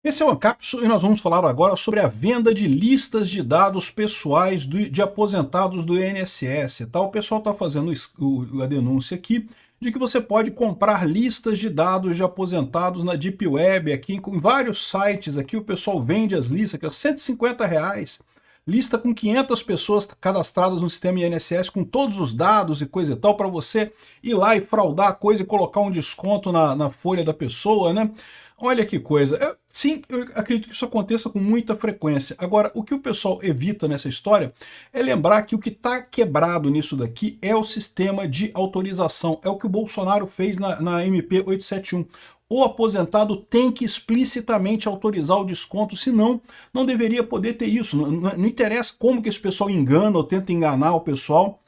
Esse é o Ancapsu e nós vamos falar agora sobre a venda de listas de dados pessoais de aposentados do INSS. Tá? O pessoal está fazendo a denúncia aqui de que você pode comprar listas de dados de aposentados na Deep Web, aqui em vários sites. Aqui o pessoal vende as listas, que é R$ 150, lista com 500 pessoas cadastradas no sistema INSS, com todos os dados e coisa e tal, para você ir lá e fraudar a coisa e colocar um desconto na folha da pessoa, né? Olha que coisa. Sim, eu acredito que isso aconteça com muita frequência. Agora, o que o pessoal evita nessa história é lembrar que o que está quebrado nisso daqui é o sistema de autorização. É o que o Bolsonaro fez na MP 871. O aposentado tem que explicitamente autorizar o desconto, senão não deveria poder ter isso. Não interessa como que esse pessoal engana ou tenta enganar o pessoal.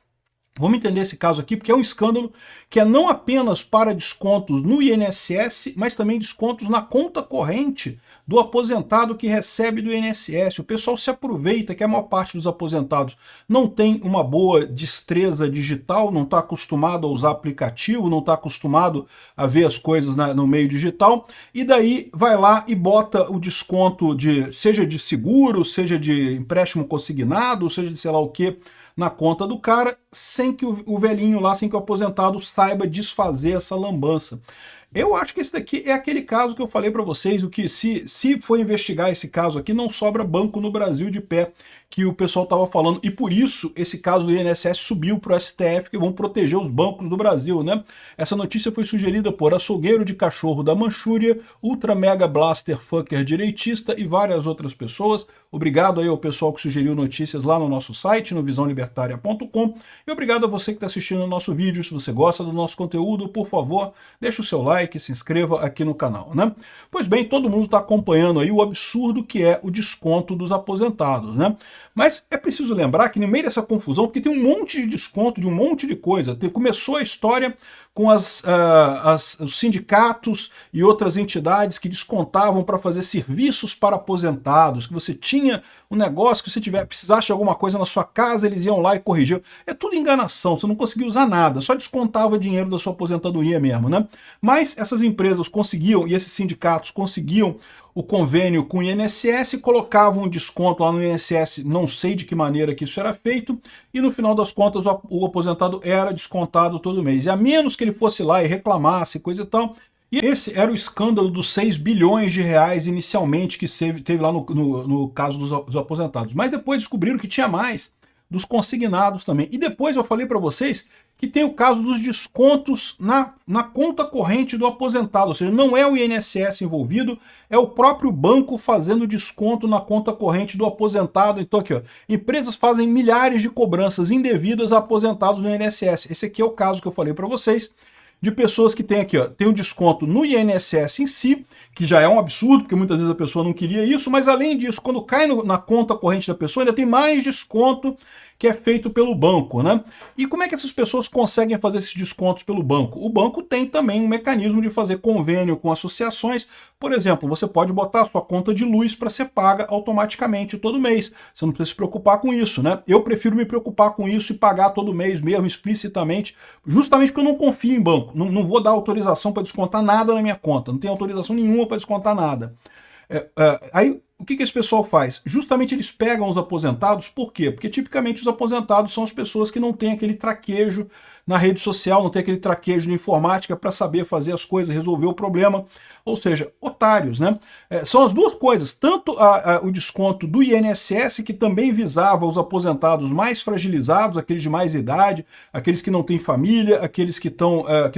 Vamos entender esse caso aqui, porque é um escândalo que é não apenas para descontos no INSS, mas também descontos na conta corrente do aposentado que recebe do INSS. O pessoal se aproveita que a maior parte dos aposentados não tem uma boa destreza digital, não está acostumado a usar aplicativo, não está acostumado a ver as coisas no meio digital, e daí vai lá e bota o desconto seja de seguro, seja de empréstimo consignado, seja de sei lá o que, na conta do cara, sem que o velhinho lá, sem que o aposentado saiba desfazer essa lambança. Eu acho que esse daqui é aquele caso que eu falei para vocês, o que se for investigar esse caso aqui, não sobra banco no Brasil de pé, que o pessoal estava falando, e por isso esse caso do INSS subiu para o STF, que vão proteger os bancos do Brasil, né? Essa notícia foi sugerida por Açougueiro de Cachorro da Manchúria, Ultra Mega Blaster Fucker Direitista e várias outras pessoas. Obrigado aí ao pessoal que sugeriu notícias lá no nosso site, no visãolibertaria.com, e obrigado a você que está assistindo o nosso vídeo. Se você gosta do nosso conteúdo, por favor, deixa o seu like, se inscreva aqui no canal, né? Pois bem, todo mundo está acompanhando aí o absurdo que é o desconto dos aposentados, né? Mas é preciso lembrar que no meio dessa confusão, porque tem um monte de desconto de um monte de coisa, começou a história com os sindicatos e outras entidades que descontavam para fazer serviços para aposentados, que você tinha um negócio que você precisasse de alguma coisa na sua casa, eles iam lá e corrigiam. É tudo enganação, você não conseguia usar nada, só descontava dinheiro da sua aposentadoria mesmo, né? Mas essas empresas conseguiam, e esses sindicatos conseguiam o convênio com o INSS, colocavam um desconto lá no INSS, não sei de que maneira que isso era feito, e no final das contas o aposentado era descontado todo mês. E a menos que ele fosse lá e reclamasse, coisa e tal. E esse era o escândalo dos 6 bilhões de reais inicialmente que teve lá no caso dos aposentados. Mas depois descobriram que tinha mais, dos consignados também. E depois eu falei para vocês que tem o caso dos descontos na conta corrente do aposentado, ou seja, não é o INSS envolvido, é o próprio banco fazendo desconto na conta corrente do aposentado. Então aqui, ó, empresas fazem milhares de cobranças indevidas a aposentados no INSS. Esse aqui é o caso que eu falei para vocês, de pessoas que têm aqui, ó, tem um desconto no INSS em si, que já é um absurdo, porque muitas vezes a pessoa não queria isso, mas além disso, quando cai na conta corrente da pessoa, ainda tem mais desconto que é feito pelo banco, né? E como é que essas pessoas conseguem fazer esses descontos pelo banco? O banco tem também um mecanismo de fazer convênio com associações. Por exemplo, você pode botar a sua conta de luz para ser paga automaticamente todo mês. Você não precisa se preocupar com isso, né? Eu prefiro me preocupar com isso e pagar todo mês mesmo, explicitamente, justamente porque eu não confio em banco. Não vou dar autorização para descontar nada na minha conta. Não tem autorização nenhuma para descontar nada. Aí o que esse pessoal faz? Justamente eles pegam os aposentados, por quê? Porque tipicamente os aposentados são as pessoas que não têm aquele traquejo na rede social, não tem aquele traquejo de informática para saber fazer as coisas, resolver o problema, ou seja, otários, né? São as duas coisas, tanto o desconto do INSS, que também visava os aposentados mais fragilizados, aqueles de mais idade, aqueles que não têm família, aqueles que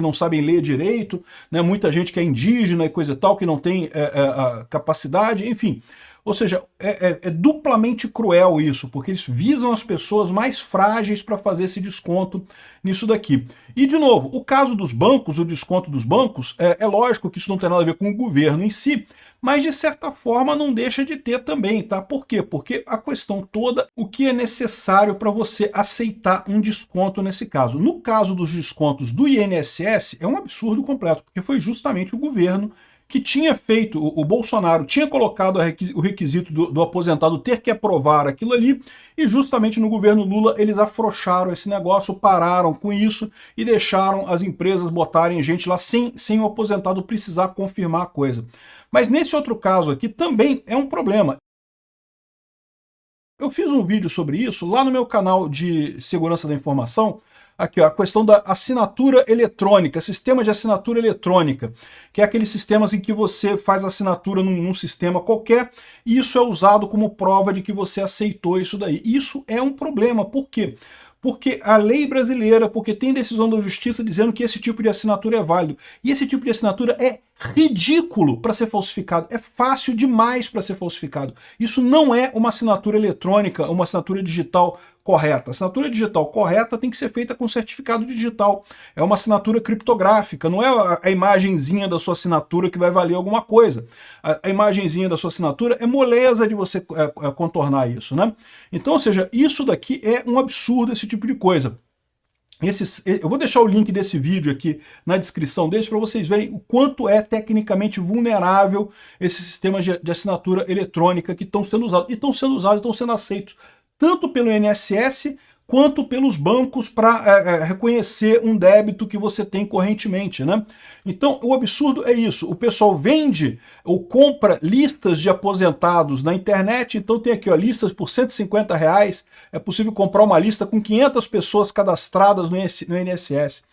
não sabem ler direito, né? Muita gente que é indígena e coisa e tal, que não tem a capacidade, enfim. Ou seja, é duplamente cruel isso, porque eles visam as pessoas mais frágeis para fazer esse desconto nisso daqui. E, de novo, o caso dos bancos, o desconto dos bancos, é lógico que isso não tem nada a ver com o governo em si, mas de certa forma não deixa de ter também, tá? Por quê? Porque a questão toda, o que é necessário para você aceitar um desconto nesse caso. No caso dos descontos do INSS, é um absurdo completo, porque foi justamente o governo que tinha feito, o Bolsonaro tinha colocado o requisito do aposentado ter que aprovar aquilo ali, e justamente no governo Lula eles afrouxaram esse negócio, pararam com isso e deixaram as empresas botarem gente lá sem o aposentado precisar confirmar a coisa. Mas nesse outro caso aqui também é um problema. Eu fiz um vídeo sobre isso lá no meu canal de segurança da informação, aqui ó, a questão da assinatura eletrônica, sistema de assinatura eletrônica, que é aqueles sistemas em que você faz assinatura num sistema qualquer, e isso é usado como prova de que você aceitou isso daí. Isso é um problema, por quê? Porque a lei brasileira, porque tem decisão da justiça dizendo que esse tipo de assinatura é válido. E esse tipo de assinatura é ridículo para ser falsificado, é fácil demais para ser falsificado. Isso não é uma assinatura eletrônica, uma assinatura digital correta. A assinatura digital correta tem que ser feita com certificado digital. É uma assinatura criptográfica, não é a imagenzinha da sua assinatura que vai valer alguma coisa. A imagenzinha da sua assinatura é moleza de você contornar isso, né? Então, ou seja, isso daqui é um absurdo, esse tipo de coisa. Eu vou deixar o link desse vídeo aqui na descrição desse para vocês verem o quanto é tecnicamente vulnerável esses sistemas de assinatura eletrônica que estão sendo usados. E estão sendo usados, estão sendo aceitos tanto pelo INSS quanto pelos bancos para reconhecer um débito que você tem correntemente, né? Então, o absurdo é isso. O pessoal vende ou compra listas de aposentados na internet. Então tem aqui, ó, listas por R$150. É possível comprar uma lista com 500 pessoas cadastradas no INSS.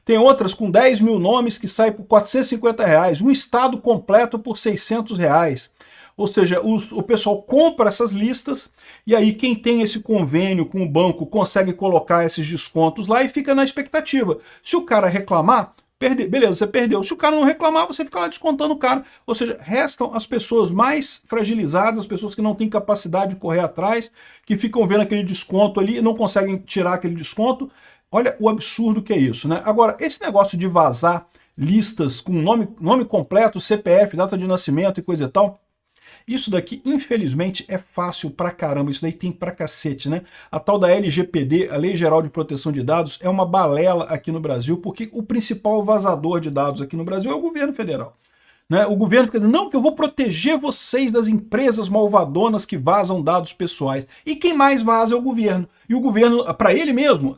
Tem outras com 10 mil nomes que saem por R$450. Um estado completo por R$600. Ou seja, o pessoal compra essas listas e aí quem tem esse convênio com o banco consegue colocar esses descontos lá e fica na expectativa. Se o cara reclamar, beleza, você perdeu. Se o cara não reclamar, você fica lá descontando o cara. Ou seja, restam as pessoas mais fragilizadas, as pessoas que não têm capacidade de correr atrás, que ficam vendo aquele desconto ali e não conseguem tirar aquele desconto. Olha o absurdo que é isso, né? Agora, esse negócio de vazar listas com nome completo, CPF, data de nascimento e coisa e tal, isso daqui, infelizmente, é fácil pra caramba, isso daí tem pra cacete, né? A tal da LGPD, a Lei Geral de Proteção de Dados, é uma balela aqui no Brasil, porque o principal vazador de dados aqui no Brasil é o governo federal. Né? O governo fica dizendo, não, que eu vou proteger vocês das empresas malvadonas que vazam dados pessoais. E quem mais vaza é o governo. E o governo, para ele mesmo,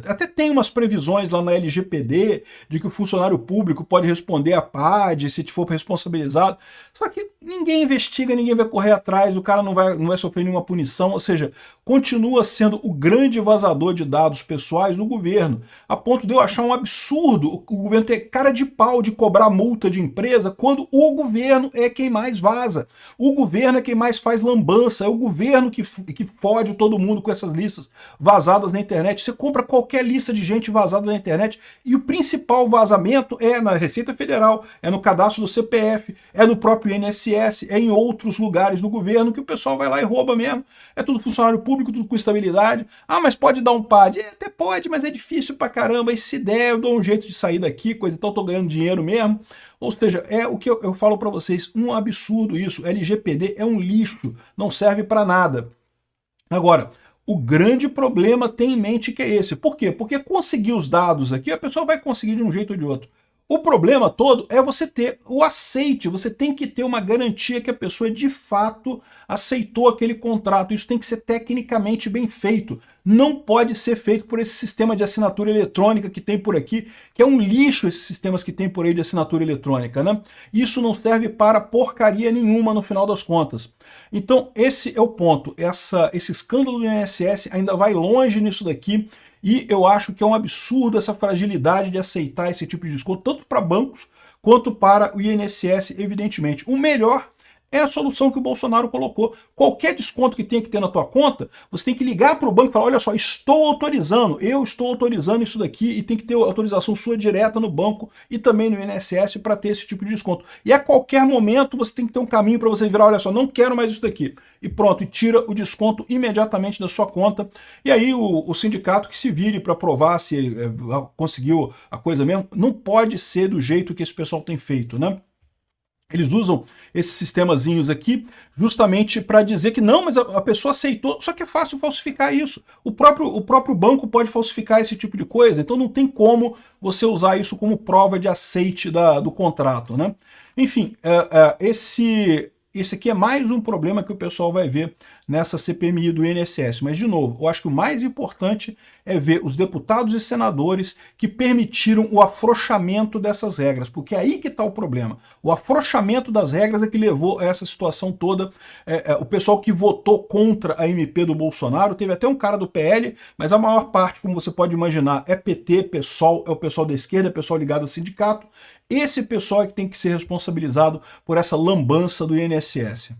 até tem umas previsões lá na LGPD de que o funcionário público pode responder à PAD se for responsabilizado. Só que ninguém investiga, ninguém vai correr atrás, o cara não vai sofrer nenhuma punição, ou seja, continua sendo o grande vazador de dados pessoais o governo, a ponto de eu achar um absurdo o governo ter cara de pau de cobrar multa de empresa quando o governo é quem mais vaza. O governo é quem mais faz lambança, é o governo que fode todo mundo com essas listas vazadas na internet. Você compra qualquer lista de gente vazada na internet e o principal vazamento é na Receita Federal, é no cadastro do CPF, é no próprio INSS, é em outros lugares do governo que o pessoal vai lá e rouba mesmo. É tudo funcionário público, tudo com estabilidade. Ah, mas pode dar um PAD? Até pode, mas é difícil pra caramba. E se der, eu dou um jeito de sair daqui, coisa, então eu tô ganhando dinheiro mesmo. Ou seja, é o que eu falo para vocês, um absurdo isso. LGPD é um lixo, não serve para nada. Agora, o grande problema tem em mente que é esse. Por quê? Porque conseguir os dados aqui, a pessoa vai conseguir de um jeito ou de outro. O problema todo é você ter o aceite, você tem que ter uma garantia que a pessoa de fato aceitou aquele contrato. Isso tem que ser tecnicamente bem feito. Não pode ser feito por esse sistema de assinatura eletrônica que tem por aqui, que é um lixo esses sistemas que tem por aí de assinatura eletrônica, né? Isso não serve para porcaria nenhuma no final das contas. Então esse é o ponto. Esse escândalo do INSS ainda vai longe nisso daqui. E eu acho que é um absurdo essa fragilidade de aceitar esse tipo de desconto, tanto para bancos quanto para o INSS, evidentemente. O melhor é a solução que o Bolsonaro colocou. Qualquer desconto que tenha que ter na tua conta, você tem que ligar para o banco e falar, olha só, eu estou autorizando isso daqui, e tem que ter autorização sua direta no banco e também no INSS para ter esse tipo de desconto. E a qualquer momento você tem que ter um caminho para você virar, olha só, não quero mais isso daqui. E pronto, e tira o desconto imediatamente da sua conta. E aí o sindicato que se vire para provar se conseguiu a coisa mesmo, não pode ser do jeito que esse pessoal tem feito, né? Eles usam esses sistemazinhos aqui justamente para dizer que não, mas a pessoa aceitou, só que é fácil falsificar isso. O próprio banco pode falsificar esse tipo de coisa, então não tem como você usar isso como prova de aceite do contrato, né? Enfim, esse aqui é mais um problema que o pessoal vai ver nessa CPMI do INSS. Mas, de novo, eu acho que o mais importante é ver os deputados e senadores que permitiram o afrouxamento dessas regras, porque é aí que está o problema. O afrouxamento das regras é que levou a essa situação toda. O pessoal que votou contra a MP do Bolsonaro, teve até um cara do PL, mas a maior parte, como você pode imaginar, é PT, PSOL, é o pessoal da esquerda, é o pessoal ligado ao sindicato. Esse pessoal é que tem que ser responsabilizado por essa lambança do INSS.